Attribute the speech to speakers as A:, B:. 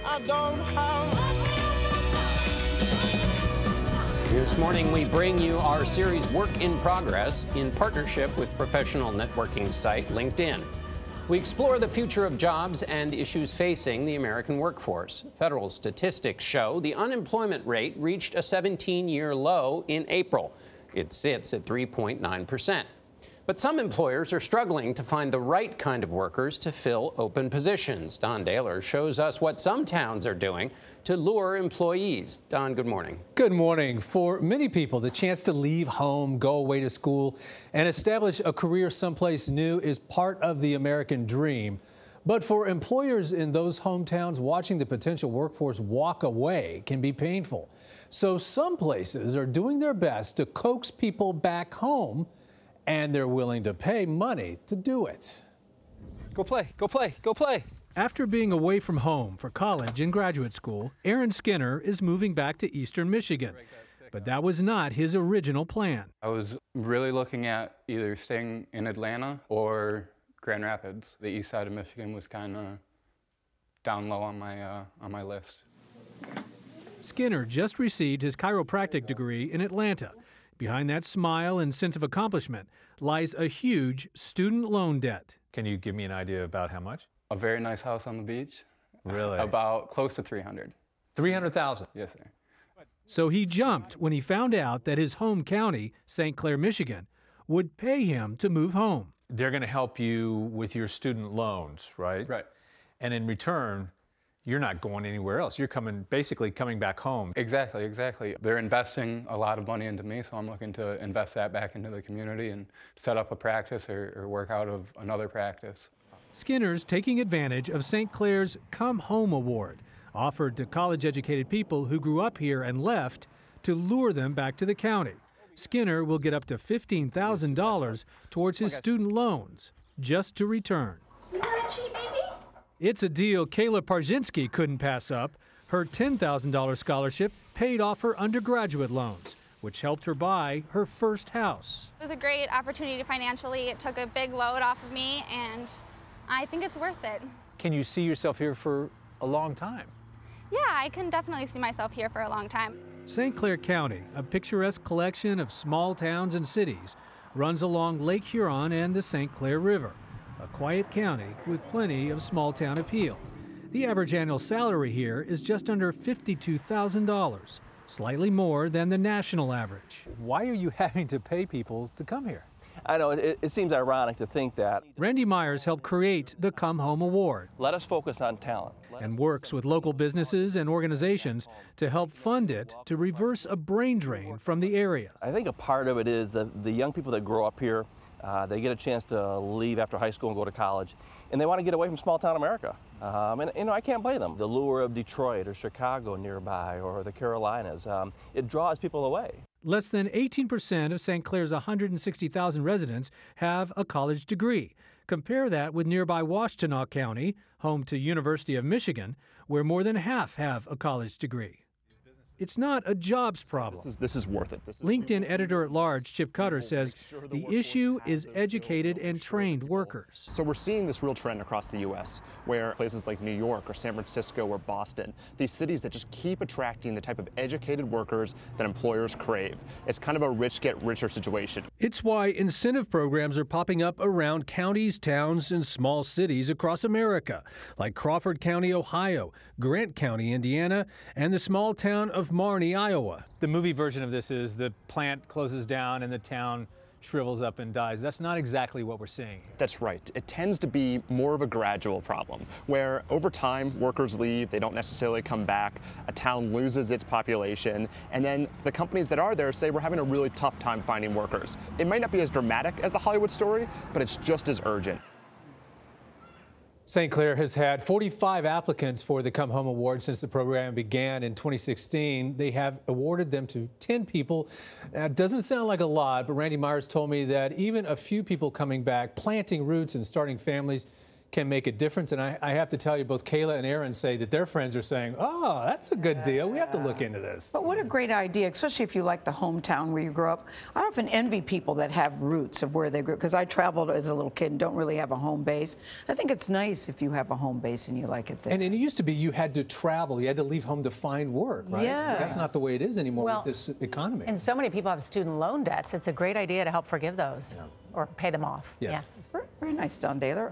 A: I don't have.
B: This morning, we bring you our series Work in Progress in partnership with professional networking site LinkedIn. We explore the future of jobs and issues facing the American workforce. Federal statistics show the unemployment rate reached a 17-year low in April. It sits at 3.9%. But some employers are struggling to find the right kind of workers to fill open positions. Don Daylor shows us what some towns are doing to lure employees. Don, good morning.
C: Good morning. For many people, the chance to leave home, go away to school, and establish a career someplace new is part of the American dream. But for employers in those hometowns, watching the potential workforce walk away can be painful. So some places are doing their best to coax people back home, and they're willing to pay money to do it.
D: Go play, go play, go play.
E: After being away from home for college and graduate school, Aaron Skinner is moving back to eastern Michigan. But that was not his original plan.
D: I was really looking at either staying in Atlanta or Grand Rapids. The east side of Michigan was kind of down low on my list.
E: Skinner just received his chiropractic degree in Atlanta. Behind that smile and sense of accomplishment lies a huge student loan debt.
C: Can you give me an idea about how much?
D: A very nice house on the beach.
C: Really?
D: About close to 300.
C: 300,000?
D: Yes, sir.
E: So he jumped when he found out that his home county, St. Clair, Michigan, would pay him to move home.
C: They're going to help you with your student loans, right?
D: Right.
C: And in return, you're not going anywhere else. You're basically coming back home.
D: Exactly, exactly. They're investing a lot of money into me, so I'm looking to invest that back into the community and set up a practice or work out of another practice.
E: Skinner's taking advantage of St. Clair's Come Home Award, offered to college-educated people who grew up here and left to lure them back to the county. Skinner will get up to $15,000 towards his student loans just to return.
F: You want to cheat, baby?
E: It's a deal Kayla Parzinski couldn't pass up. Her $10,000 scholarship paid off her undergraduate loans, which helped her buy her first house.
F: It was a great opportunity financially. It took a big load off of me, and I think it's worth it.
C: Can you see yourself here for a long time?
F: Yeah, I can definitely see myself here for a long time.
E: St. Clair County, a picturesque collection of small towns and cities, runs along Lake Huron and the St. Clair River, a quiet county with plenty of small-town appeal. The average annual salary here is just under $52,000, slightly more than the national average.
C: Why are you having to pay people to come here?
G: I know, it seems ironic to think that.
E: Randy Myers helped create the Come Home Award.
G: Let us focus on talent.
E: And works with local businesses and organizations to help fund it to reverse a brain drain from the area.
G: I think a part of it is the young people that grow up here, they get a chance to leave after high school and go to college, and they want to get away from small-town America. And you know, I can't blame them. The lure of Detroit or Chicago nearby or the Carolinas, it draws people away.
E: Less than 18% of St. Clair's 160,000 residents have a college degree. Compare that with nearby Washtenaw County, home to University of Michigan, where more than half have a college degree. It's not a jobs problem.
H: This is worth it.
E: LinkedIn editor-at-large Chip Cutter says the issue is educated and trained workers.
H: So we're seeing this real trend across the U.S. where places like New York or San Francisco or Boston, these cities that just keep attracting the type of educated workers that employers crave. It's kind of a rich get richer situation.
E: It's why incentive programs are popping up around counties, towns, and small cities across America, like Crawford County, Ohio, Grant County, Indiana, and the small town of Marnie, Iowa.
C: The movie version of this is the plant closes down and the town shrivels up and dies. That's not exactly what we're seeing here.
H: That's right. It tends to be more of a gradual problem, where over time workers leave, they don't necessarily come back, a town loses its population, and then the companies that are there say we're having a really tough time finding workers. It might not be as dramatic as the Hollywood story, but it's just as urgent.
C: St. Clair has had 45 applicants for the Come Home Award since the program began in 2016. They have awarded them to 10 people. That doesn't sound like a lot, but Randy Myers told me that even a few people coming back, planting roots and starting families can make a difference. And I have to tell you, both Kayla and Aaron say that their friends are saying, oh, that's a good deal. We have to look into this.
A: But what a great idea, especially if you like the hometown where you grew up. I often envy people that have roots of where they grew up, because I traveled as a little kid and don't really have a home base. I think it's nice if you have a home base and you like it there.
C: And it used to be you had to travel. You had to leave home to find work, right?
A: Yeah.
C: That's not the way it is anymore with this economy.
I: And so many people have student loan debts. It's a great idea to help forgive those or pay them off.
C: Yes.
A: Very nice, Don Daler.